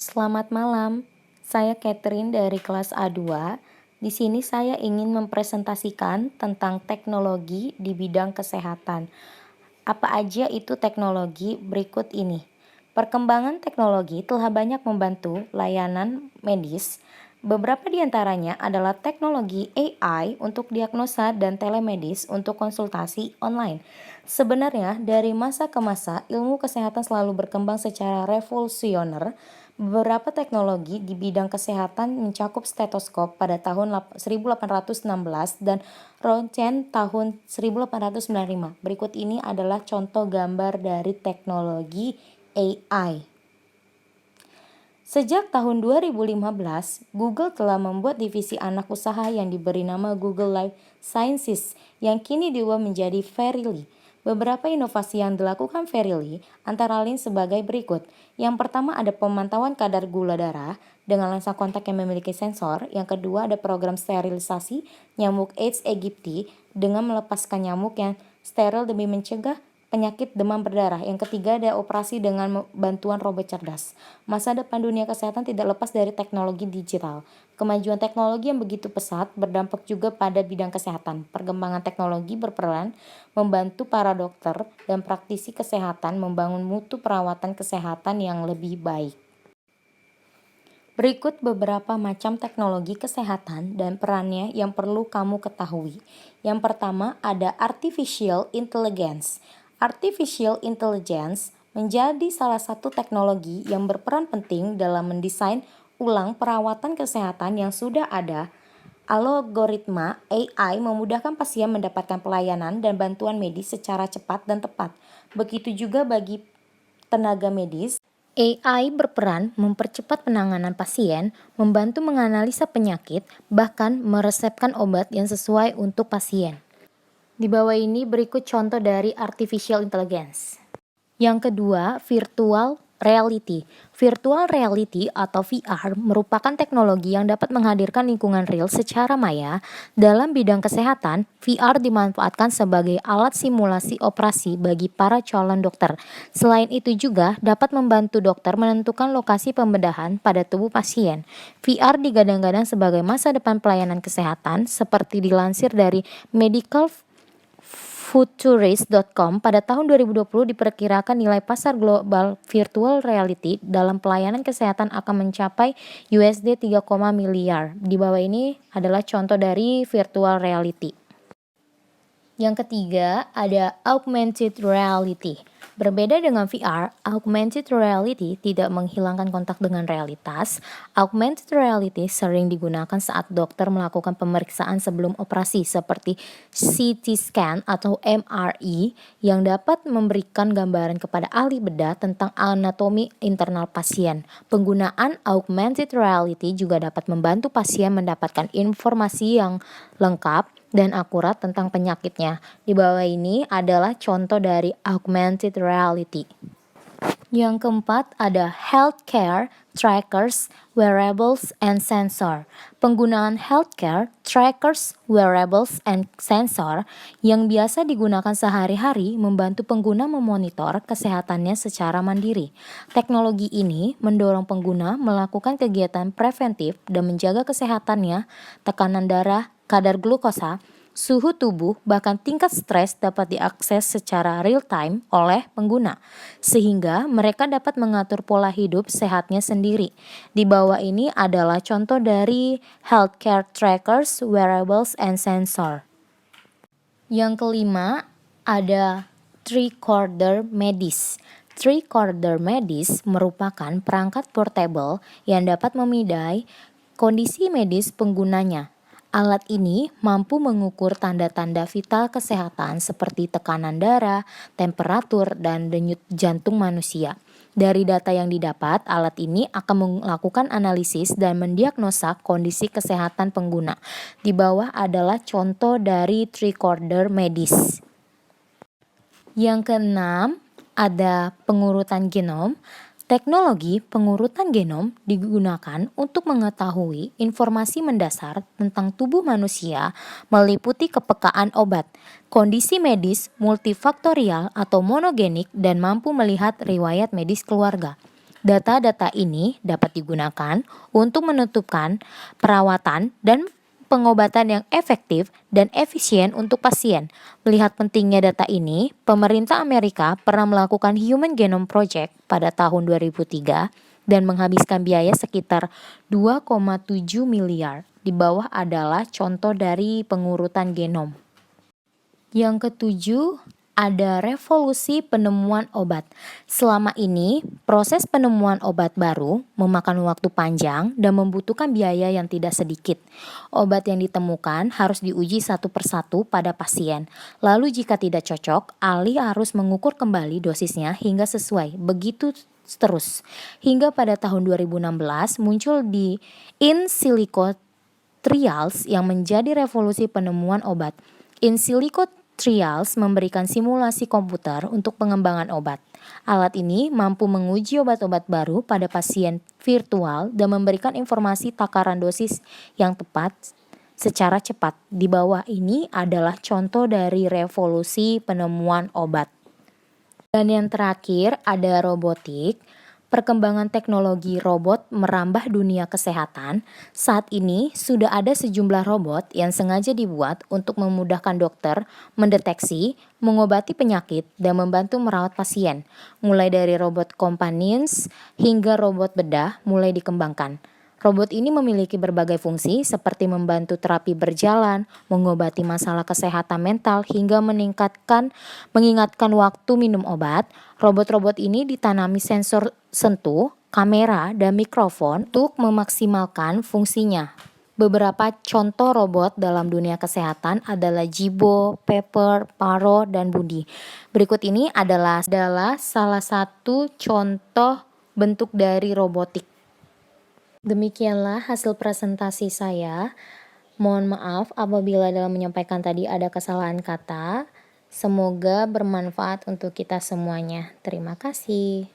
Selamat malam, saya Catherine dari kelas A2. Di sini saya ingin mempresentasikan tentang teknologi di bidang kesehatan. Apa aja itu teknologi berikut ini? Perkembangan teknologi telah banyak membantu layanan medis. Beberapa di antaranya adalah teknologi AI untuk diagnosa dan telemedis untuk konsultasi online. Sebenarnya, dari masa ke masa, ilmu kesehatan selalu berkembang secara revolusioner. Beberapa teknologi di bidang kesehatan mencakup stetoskop pada tahun 1816 dan Roentgen tahun 1895. Berikut ini adalah contoh gambar dari teknologi AI. Sejak tahun 2015, Google telah membuat divisi anak usaha yang diberi nama Google Life Sciences yang kini diubah menjadi Verily. Beberapa inovasi yang dilakukan Verily antara lain sebagai berikut. Yang pertama ada pemantauan kadar gula darah dengan lensa kontak yang memiliki sensor. Yang kedua ada program sterilisasi nyamuk Aedes aegypti dengan melepaskan nyamuk yang steril demi mencegah penyakit demam berdarah. Yang ketiga ada operasi dengan bantuan robot cerdas. Masa depan dunia kesehatan tidak lepas dari teknologi digital. Kemajuan teknologi yang begitu pesat berdampak juga pada bidang kesehatan. Perkembangan teknologi berperan membantu para dokter dan praktisi kesehatan membangun mutu perawatan kesehatan yang lebih baik. Berikut beberapa macam teknologi kesehatan dan perannya yang perlu kamu ketahui. Yang pertama ada Artificial Intelligence. Artificial Intelligence menjadi salah satu teknologi yang berperan penting dalam mendesain ulang perawatan kesehatan yang sudah ada. Algoritma AI memudahkan pasien mendapatkan pelayanan dan bantuan medis secara cepat dan tepat. Begitu juga bagi tenaga medis. AI berperan mempercepat penanganan pasien, membantu menganalisa penyakit, bahkan meresepkan obat yang sesuai untuk pasien. Di bawah ini berikut contoh dari Artificial Intelligence. Yang kedua, Virtual Reality. Virtual Reality atau VR merupakan teknologi yang dapat menghadirkan lingkungan real secara maya. Dalam bidang kesehatan, VR dimanfaatkan sebagai alat simulasi operasi bagi para calon dokter. Selain itu juga dapat membantu dokter menentukan lokasi pembedahan pada tubuh pasien. VR digadang-gadang sebagai masa depan pelayanan kesehatan seperti dilansir dari medicalfuturist.com pada tahun 2020 diperkirakan nilai pasar global virtual reality dalam pelayanan kesehatan akan mencapai USD 3, miliar. Di bawah ini adalah contoh dari virtual reality. Yang ketiga ada augmented reality. Berbeda dengan VR, augmented reality tidak menghilangkan kontak dengan realitas. Augmented reality sering digunakan saat dokter melakukan pemeriksaan sebelum operasi seperti CT scan atau MRI yang dapat memberikan gambaran kepada ahli bedah tentang anatomi internal pasien. Penggunaan augmented reality juga dapat membantu pasien mendapatkan informasi yang lengkap dan akurat tentang penyakitnya. Di bawah ini adalah contoh dari augmented reality. Yang keempat ada healthcare trackers, wearables, and sensor. Penggunaan healthcare trackers, wearables, and sensor yang biasa digunakan sehari-hari membantu pengguna memonitor kesehatannya secara mandiri. Teknologi ini mendorong pengguna melakukan kegiatan preventif dan menjaga kesehatannya, tekanan darah, kadar glukosa, suhu tubuh, bahkan tingkat stres dapat diakses secara real-time oleh pengguna, sehingga mereka dapat mengatur pola hidup sehatnya sendiri. Di bawah ini adalah contoh dari healthcare trackers, wearables, and sensor. Yang kelima ada tricorder medis. Tricorder medis merupakan perangkat portable yang dapat memindai kondisi medis penggunanya. Alat ini mampu mengukur tanda-tanda vital kesehatan seperti tekanan darah, temperatur, dan denyut jantung manusia. Dari data yang didapat, alat ini akan melakukan analisis dan mendiagnosa kondisi kesehatan pengguna. Di bawah adalah contoh dari tricorder medis. Yang keenam, ada pengurutan genom. Teknologi pengurutan genom digunakan untuk mengetahui informasi mendasar tentang tubuh manusia meliputi kepekaan obat, kondisi medis multifaktorial atau monogenik dan mampu melihat riwayat medis keluarga. Data-data ini dapat digunakan untuk menentukan perawatan dan pengobatan yang efektif dan efisien untuk pasien. Melihat pentingnya data ini, pemerintah Amerika pernah melakukan Human Genome Project pada tahun 2003 dan menghabiskan biaya sekitar 2,7 miliar. Di bawah adalah contoh dari pengurutan genom. Yang ketujuh, ada revolusi penemuan obat. Selama ini, proses penemuan obat baru memakan waktu panjang dan membutuhkan biaya yang tidak sedikit. Obat yang ditemukan harus diuji satu persatu pada pasien. Lalu jika tidak cocok, ahli harus mengukur kembali dosisnya hingga sesuai. Begitu terus. Hingga pada tahun 2016 muncul di in silico trials yang menjadi revolusi penemuan obat. In silico trials memberikan simulasi komputer untuk pengembangan obat. Alat ini mampu menguji obat-obat baru pada pasien virtual dan memberikan informasi takaran dosis yang tepat secara cepat. Di bawah ini adalah contoh dari revolusi penemuan obat. Dan yang terakhir ada robotik. Perkembangan teknologi robot merambah dunia kesehatan. Saat ini sudah ada sejumlah robot yang sengaja dibuat untuk memudahkan dokter mendeteksi, mengobati penyakit, dan membantu merawat pasien. Mulai dari robot companions hingga robot bedah mulai dikembangkan. Robot ini memiliki berbagai fungsi seperti membantu terapi berjalan, mengobati masalah kesehatan mental, hingga mengingatkan waktu minum obat. Robot-robot ini ditanami sensor sentuh, kamera, dan mikrofon untuk memaksimalkan fungsinya. Beberapa contoh robot dalam dunia kesehatan adalah Jibo, Pepper, Paro, dan Budi. Berikut ini adalah salah satu contoh bentuk dari robotik. Demikianlah hasil presentasi saya. Mohon maaf apabila dalam menyampaikan tadi ada kesalahan kata. Semoga bermanfaat untuk kita semuanya. Terima kasih.